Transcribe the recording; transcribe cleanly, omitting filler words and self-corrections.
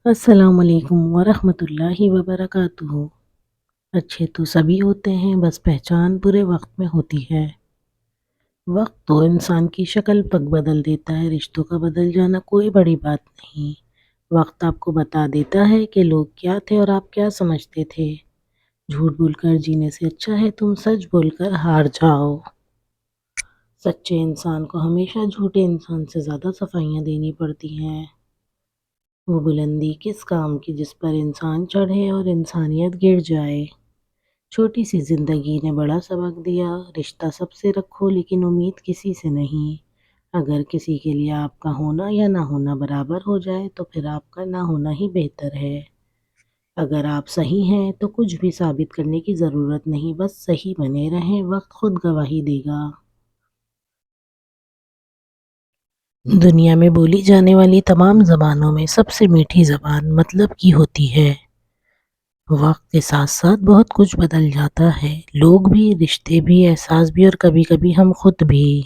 السلام علیکم ورحمۃ اللہ وبرکاتہ۔ اچھے تو سبھی ہوتے ہیں، بس پہچان پورے وقت میں ہوتی ہے۔ وقت تو انسان کی شکل تک بدل دیتا ہے، رشتوں کا بدل جانا کوئی بڑی بات نہیں۔ وقت آپ کو بتا دیتا ہے کہ لوگ کیا تھے اور آپ کیا سمجھتے تھے۔ جھوٹ بول کر جینے سے اچھا ہے تم سچ بول کر ہار جاؤ۔ سچے انسان کو ہمیشہ جھوٹے انسان سے زیادہ صفائیاں دینی پڑتی ہیں۔ وہ بلندی کس کام کی جس پر انسان چڑھے اور انسانیت گر جائے۔ چھوٹی سی زندگی نے بڑا سبق دیا، رشتہ سب سے رکھو لیکن امید کسی سے نہیں۔ اگر کسی کے لیے آپ کا ہونا یا نہ ہونا برابر ہو جائے تو پھر آپ کا نہ ہونا ہی بہتر ہے۔ اگر آپ صحیح ہیں تو کچھ بھی ثابت کرنے کی ضرورت نہیں، بس صحیح بنے رہیں، وقت خود گواہی دے گا۔ دنیا میں بولی جانے والی تمام زبانوں میں سب سے میٹھی زبان مطلب کی ہوتی ہے۔ وقت کے ساتھ ساتھ بہت کچھ بدل جاتا ہے، لوگ بھی، رشتے بھی، احساس بھی اور کبھی کبھی ہم خود بھی۔